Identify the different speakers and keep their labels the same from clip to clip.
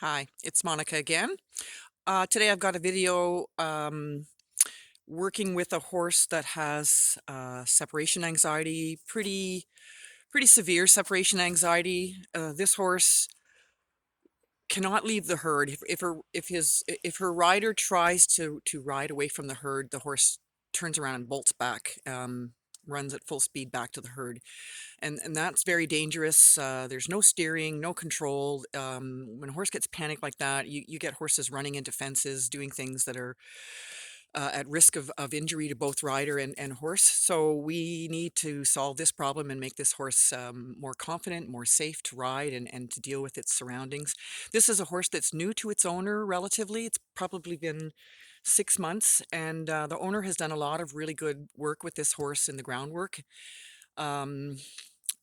Speaker 1: Hi, it's Monica again. Today I've got a video working with a horse that has separation anxiety, pretty severe separation anxiety. This horse cannot leave the herd. If her rider tries to ride away from the herd, the horse turns around and bolts back, runs at full speed back to the herd. And that's very dangerous. There's no steering, no control. When a horse gets panicked like that, you get horses running into fences, doing things that are at risk of injury to both rider and horse. So we need to solve this problem and make this horse more confident, more safe to ride and to deal with its surroundings. This is a horse that's new to its owner relatively. It's probably been 6 months, and the owner has done a lot of really good work with this horse in the groundwork. Um,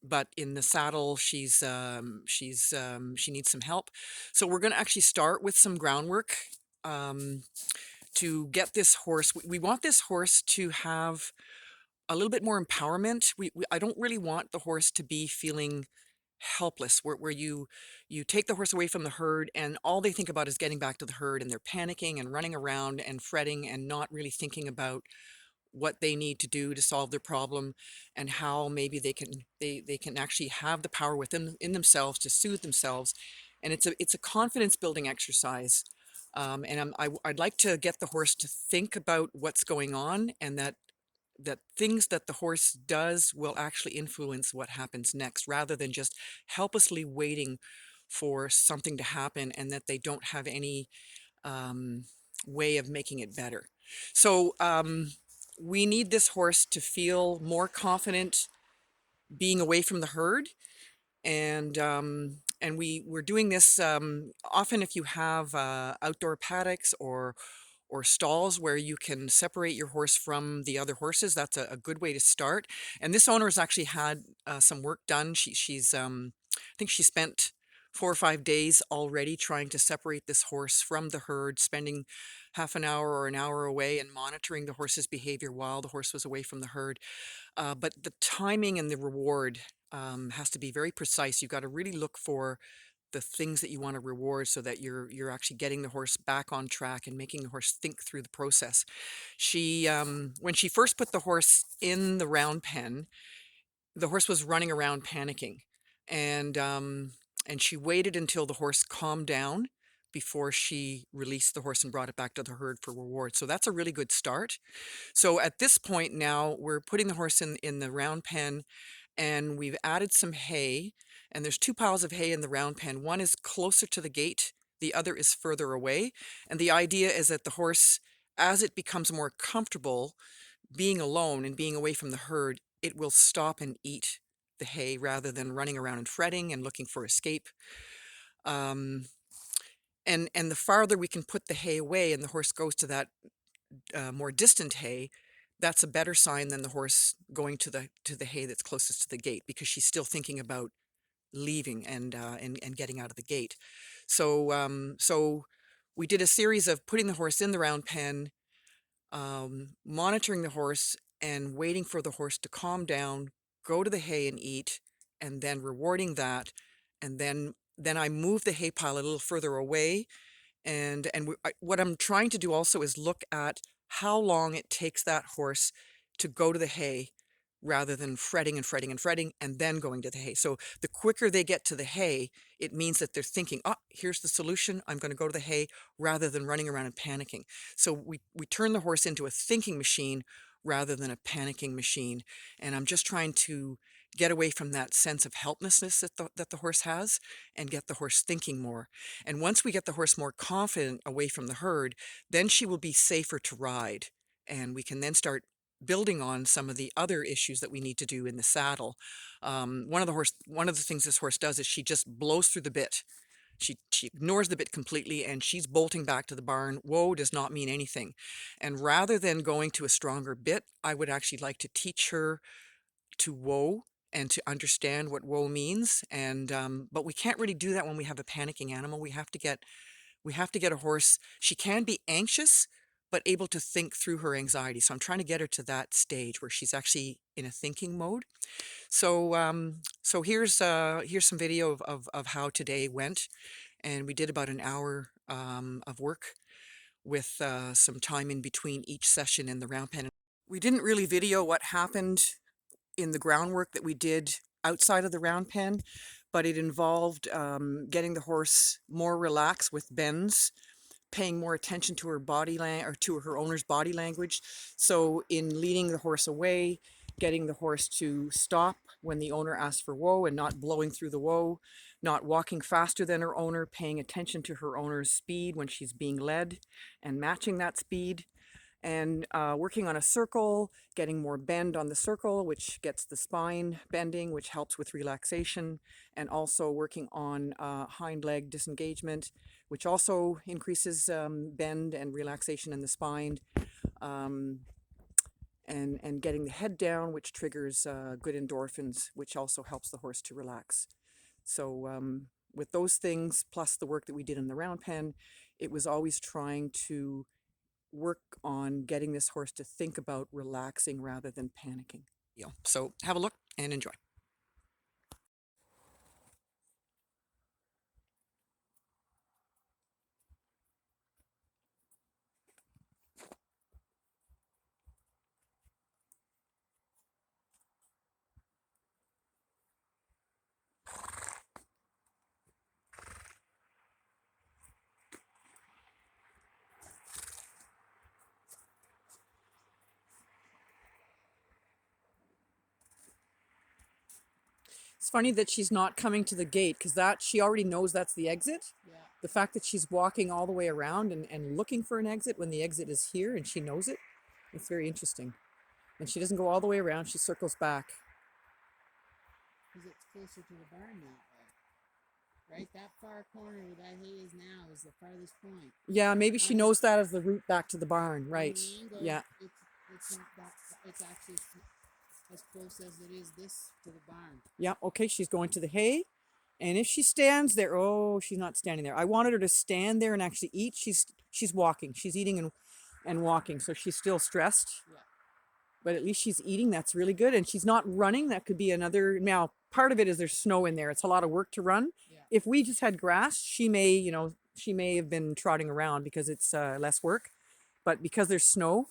Speaker 1: but in the saddle, she needs some help. So we're going to actually start with some groundwork um, to get this horse. We want this horse to have a little bit more empowerment. I don't really want the horse to be feeling helpless, where you take the horse away from the herd and all they think about is getting back to the herd, and they're panicking and running around and fretting and not really thinking about what they need to do to solve their problem, and how maybe they can actually have the power within in themselves to soothe themselves. And it's a confidence building exercise. I'd like to get the horse to think about what's going on, and that things that the horse does will actually influence what happens next, rather than just helplessly waiting for something to happen and that they don't have any um, way of making it better. So we need this horse to feel more confident being away from the herd, and we're doing this often if you have outdoor paddocks or stalls where you can separate your horse from the other horses. That's a good way to start. And this owner has actually had some work done. I think she spent 4 or 5 days already trying to separate this horse from the herd, spending half an hour or an hour away and monitoring the horse's behavior while the horse was away from the herd. But the timing and the reward has to be very precise. You've got to really look for the things that you want to reward so that you're actually getting the horse back on track and making the horse think through the process. When she first put the horse in the round pen, the horse was running around panicking, and um, and she waited until the horse calmed down before she released the horse and brought it back to the herd for reward. So that's a really good start. So at this point now, we're putting the horse in the round pen, and we've added some hay, and there's two piles of hay in the round pen. One is closer to the gate, the other is further away. And the idea is that the horse, as it becomes more comfortable being alone and being away from the herd, it will stop and eat the hay rather than running around and fretting and looking for escape. Um, and the farther we can put the hay away and the horse goes to that more distant hay, that's a better sign than the horse going to the hay that's closest to the gate, because she's still thinking about leaving and getting out of the gate. So we did a series of putting the horse in the round pen, monitoring the horse, and waiting for the horse to calm down, go to the hay and eat, and then rewarding that. And then I move the hay pile a little further away, what I'm trying to do also is look at how long it takes that horse to go to the hay, rather than fretting and fretting and fretting and then going to the hay. So the quicker they get to the hay, it means that they're thinking, oh, here's the solution. I'm going to go to the hay, rather than running around and panicking. So we turn the horse into a thinking machine rather than a panicking machine. And I'm just trying to get away from that sense of helplessness that the horse has, and get the horse thinking more. And once we get the horse more confident away from the herd, then she will be safer to ride. And we can then start building on some of the other issues that we need to do in the saddle. One of the things this horse does is she just blows through the bit. She ignores the bit completely, and she's bolting back to the barn. Whoa does not mean anything. And rather than going to a stronger bit, I would actually like to teach her to whoa and to understand what whoa means. But we can't really do that when we have a panicking animal. We have to get a horse. She can be anxious, but able to think through her anxiety. So I'm trying to get her to that stage where she's actually in a thinking mode. So here's some video of how today went, and we did about an hour of work with some time in between each session in the round pen. We didn't really video what happened in the groundwork that we did outside of the round pen, but it involved getting the horse more relaxed with bends, paying more attention to her body or to her owner's body language. So in leading the horse away, getting the horse to stop when the owner asks for whoa and not blowing through the whoa, not walking faster than her owner, paying attention to her owner's speed when she's being led and matching that speed, and working on a circle, getting more bend on the circle, which gets the spine bending, which helps with relaxation, and also working on hind leg disengagement, which also increases bend and relaxation in the spine, and getting the head down, which triggers good endorphins, which also helps the horse to relax. So with those things, plus the work that we did in the round pen, it was always trying to work on getting this horse to think about relaxing rather than panicking. So have a look and enjoy. It's funny that she's not coming to the gate, because that she already knows that's the exit.
Speaker 2: Yeah.
Speaker 1: The fact that she's walking all the way around and looking for an exit when the exit is here and she knows it, it's very interesting. And she doesn't go all the way around, she circles back.
Speaker 2: Because it's closer to the barn that way. Right? That far corner where that hay is now is the farthest point.
Speaker 1: Yeah, maybe she knows that as the route back to the barn, right?
Speaker 2: On the angle,
Speaker 1: Yeah.
Speaker 2: It's not that, it's actually as close as it is this to the barn.
Speaker 1: Yeah, okay, she's going to the hay. And if she stands there, oh, she's not standing there. I wanted her to stand there and actually eat. She's walking. She's eating and walking, so she's still stressed.
Speaker 2: Yeah.
Speaker 1: But at least she's eating. That's really good. And she's not running. That could be another. Now, part of it is there's snow in there. It's a lot of work to run.
Speaker 2: Yeah.
Speaker 1: If we just had grass, she may have been trotting around because it's less work. But because there's snow,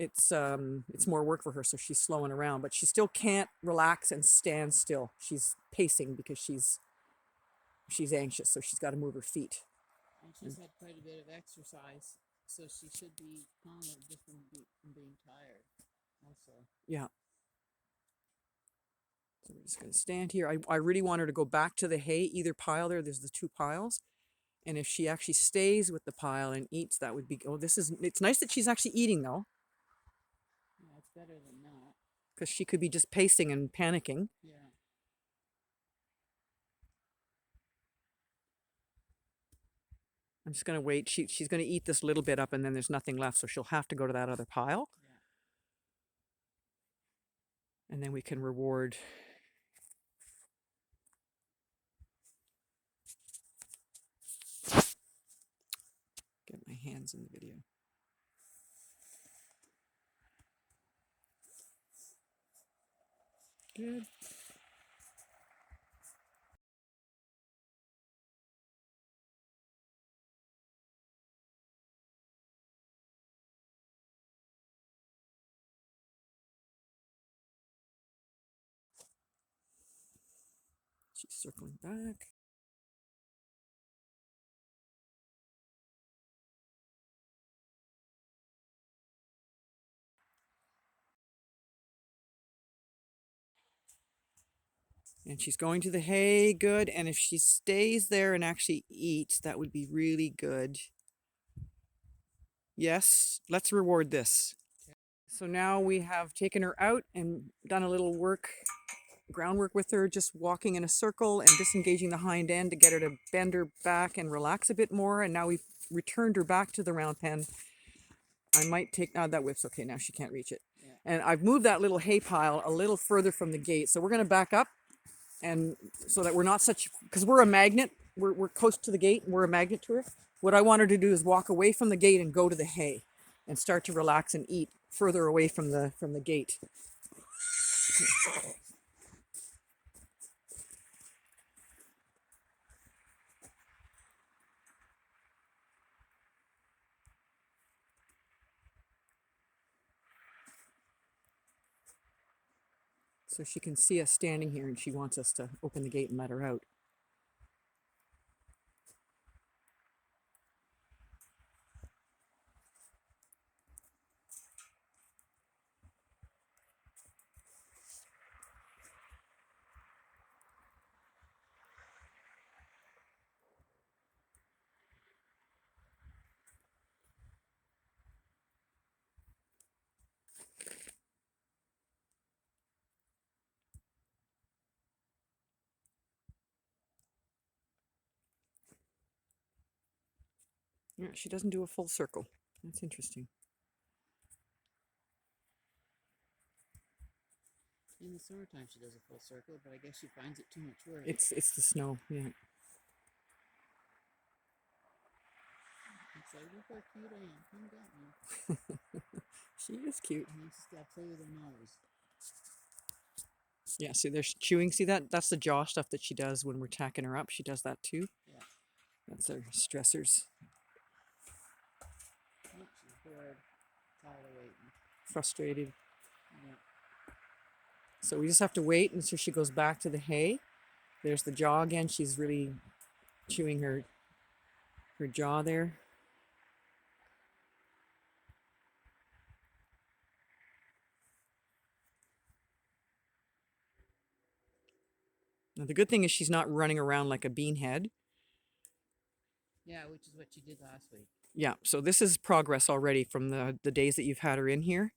Speaker 1: it's more work for her, so she's slowing around. But she still can't relax and stand still. She's pacing because she's anxious, so she's got to move her feet.
Speaker 2: And she's had quite a bit of exercise, so she should be calmer just from being tired also.
Speaker 1: Yeah. So we're just going to stand here. I really want her to go back to the hay, either pile there. There's the two piles. And if she actually stays with the pile and eats, that would be, it's nice that she's actually eating though.
Speaker 2: Yeah, it's better than not.
Speaker 1: Because she could be just pacing and panicking.
Speaker 2: Yeah.
Speaker 1: I'm just going to wait. She's going to eat this little bit up and then there's nothing left. So she'll have to go to that other pile.
Speaker 2: Yeah.
Speaker 1: And then we can reward. Get my hands in the video. Good. She's circling back. And she's going to the hay, good. And if she stays there and actually eats, that would be really good. Yes, let's reward this. So now we have taken her out and done a little groundwork with her, just walking in a circle and disengaging the hind end to get her to bend her back and relax a bit more. And now we've returned her back to the round pen. I might take, that whip's okay, now she can't reach it.
Speaker 2: Yeah.
Speaker 1: And I've moved that little hay pile a little further from the gate. So we're going to back up, and so that we're not because we're a magnet, we're close to the gate and we're a magnet to her. What I want her to do is walk away from the gate and go to the hay and start to relax and eat further away from the gate. So she can see us standing here and she wants us to open the gate and let her out. Yeah, she doesn't do a full circle. That's interesting.
Speaker 2: In the summertime, she does a full circle, but I guess she finds it too much work.
Speaker 1: It's the snow, yeah.
Speaker 2: It's like, look how cute I am. Come get me.
Speaker 1: She is cute.
Speaker 2: And then she's got to play with her nose.
Speaker 1: Yeah, see, there's chewing. See that? That's the jaw stuff that she does when we're tacking her up. She does that too.
Speaker 2: Yeah.
Speaker 1: That's her stressors.
Speaker 2: Oh, she's bored. Tolerating.
Speaker 1: Frustrated.
Speaker 2: Yeah.
Speaker 1: So we just have to wait until she goes back to the hay. There's the jaw again. She's really chewing her jaw there. Now, the good thing is she's not running around like a beanhead.
Speaker 2: Yeah, which is what she did last week.
Speaker 1: Yeah, so this is progress already from the days that you've had her in here.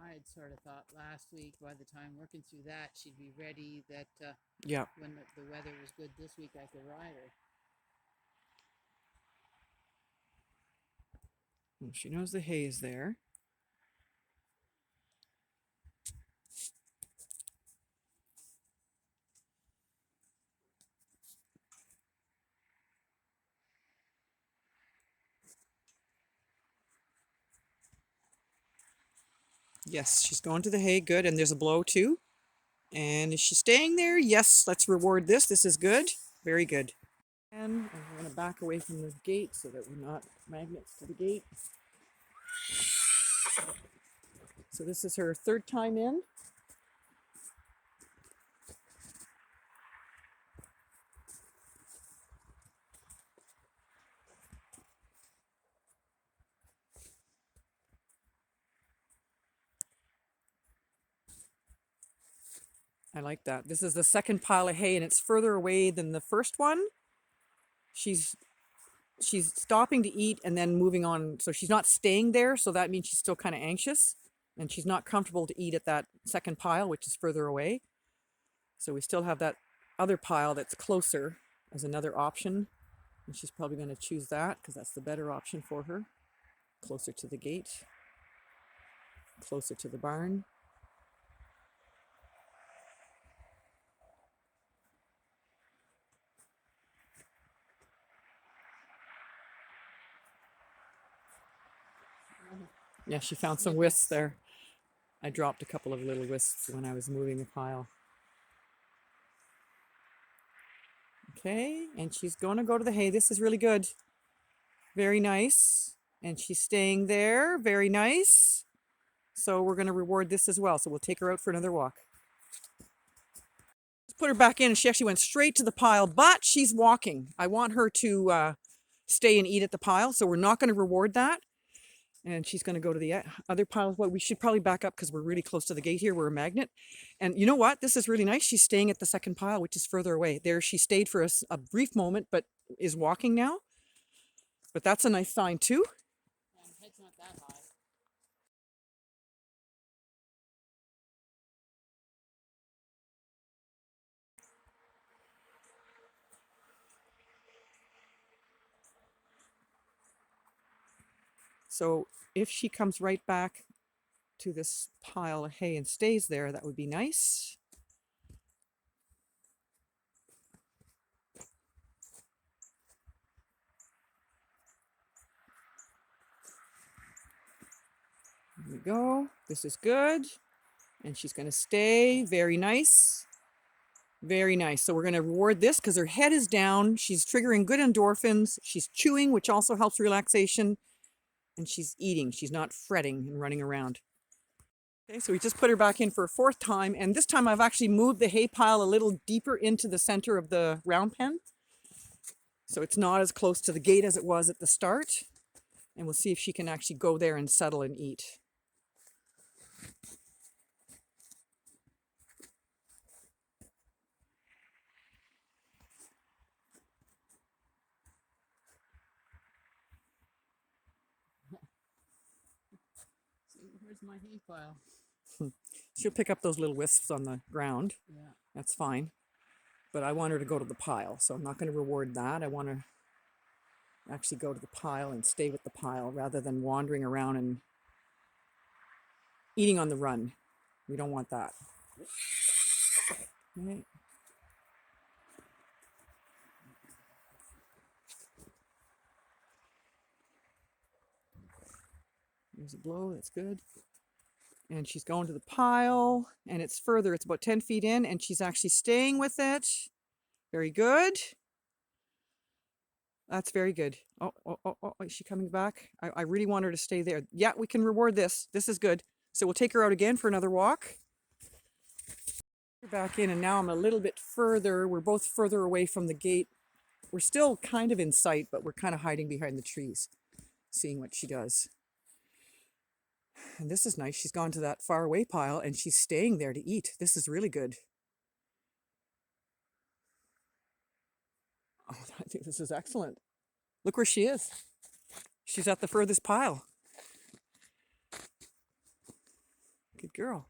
Speaker 2: I had sort of thought last week, by the time working through that, she'd be ready that
Speaker 1: Yeah.
Speaker 2: when the weather was good this week, I could ride her.
Speaker 1: Well, she knows the hay is there. Yes, she's going to the hay. Good. And there's a blow too. And is she staying there? Yes, let's reward this. This is good. Very good. And we're going to back away from the gate so that we're not magnets to the gate. So this is her third time in. I like that. This is the second pile of hay and it's further away than the first one. She's stopping to eat and then moving on. So she's not staying there. So that means she's still kind of anxious and she's not comfortable to eat at that second pile, which is further away. So we still have that other pile that's closer as another option. And she's probably going to choose that because that's the better option for her. Closer to the gate, closer to the barn. Yeah, she found some wisps there. I dropped a couple of little wisps when I was moving the pile. Okay, and she's going to go to the hay. This is really good. Very nice. And she's staying there. Very nice. So we're going to reward this as well. So we'll take her out for another walk. Let's put her back in. And she actually went straight to the pile, but she's walking. I want her to stay and eat at the pile. So we're not going to reward that. And she's going to go to the other pile. Well, we should probably back up because we're really close to the gate here. We're a magnet. And you know what? This is really nice. She's staying at the second pile, which is further away. There she stayed for a brief moment, but is walking now. But that's a nice sign too.
Speaker 2: And head's not that high.
Speaker 1: So if she comes right back to this pile of hay and stays there, that would be nice. There we go. This is good. And she's going to stay. Very nice. Very nice. So we're going to reward this because her head is down. She's triggering good endorphins. She's chewing, which also helps relaxation. And she's eating. She's not fretting and running around. Okay, so we just put her back in for a fourth time. And this time I've actually moved the hay pile a little deeper into the center of the round pen. So it's not as close to the gate as it was at the start. And we'll see if she can actually go there and settle and eat.
Speaker 2: See, where's my hay pile?
Speaker 1: She'll pick up those little wisps on the ground.
Speaker 2: Yeah.
Speaker 1: That's fine. But I want her to go to the pile, so I'm not going to reward that. I want her to actually go to the pile and stay with the pile rather than wandering around and eating on the run. We don't want that. Okay. There's a blow, that's good. And she's going to the pile, and it's further, it's about 10 feet in, and she's actually staying with it. Very good. That's very good. Oh, is she coming back? I really want her to stay there. Yeah, we can reward this. This is good. So we'll take her out again for another walk. Back in, and now I'm a little bit further. We're both further away from the gate. We're still kind of in sight, but we're kind of hiding behind the trees, seeing what she does. And this is nice. She's gone to that far away pile and she's staying there to eat. This is really good. Oh, I think this is excellent. Look where she is. She's at the furthest pile. Good girl.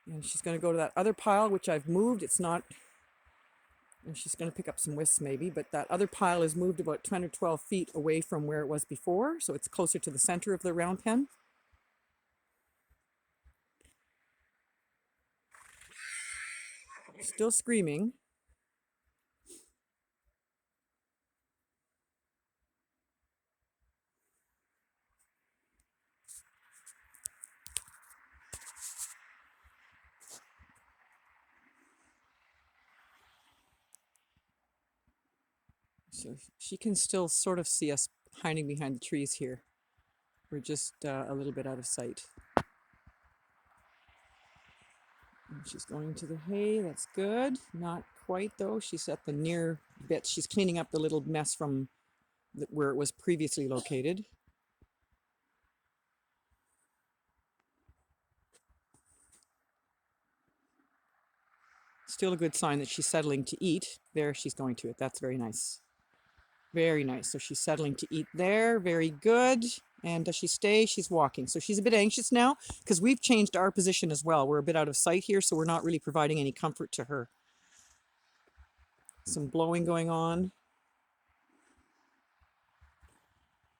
Speaker 1: And she's going to go to that other pile, which I've moved. It's not, and she's going to pick up some wisps maybe, but that other pile is moved about 10 or 12 feet away from where it was before. So it's closer to the center of the round pen. Still screaming. So she can still sort of see us hiding behind the trees here. We're just a little bit out of sight. And she's going to the hay. That's good. Not quite though. She's at the near bit. She's cleaning up the little mess from where it was previously located. Still a good sign that she's settling to eat. There, she's going to it. That's very nice. Very nice. So she's settling to eat there. Very good. And does she stay? She's walking. So she's a bit anxious now because we've changed our position as well. We're a bit out of sight here, so we're not really providing any comfort to her. Some blowing going on.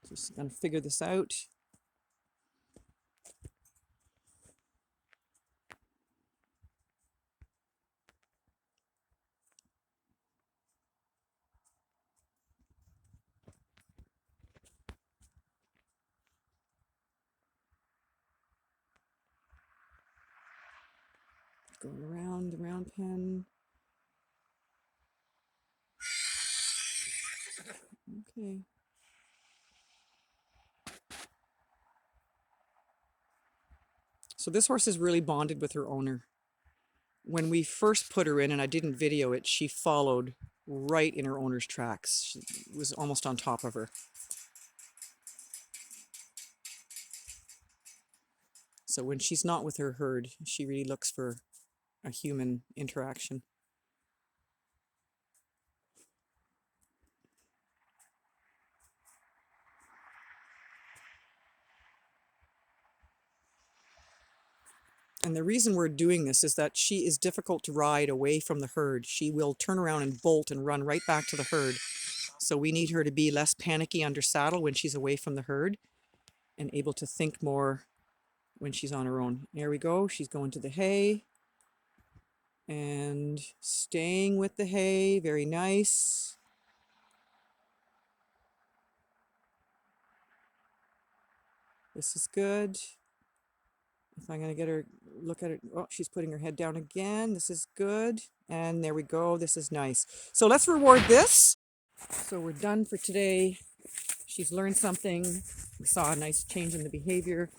Speaker 1: Just going to figure this out. Going around the round pen. Okay. So this horse is really bonded with her owner. When we first put her in, and I didn't video it, she followed right in her owner's tracks. She was almost on top of her. So when she's not with her herd, she really looks for a human interaction. And the reason we're doing this is that she is difficult to ride away from the herd. She will turn around and bolt and run right back to the herd. So we need her to be less panicky under saddle when she's away from the herd and able to think more when she's on her own. There we go. She's going to the hay and staying with the hay. Very nice. This is good. If I'm going to get her, look at it. Oh, she's putting her head down again. This is good. And there we go. This is nice. So let's reward this. So we're done for today. She's learned something. We saw a nice change in the behavior.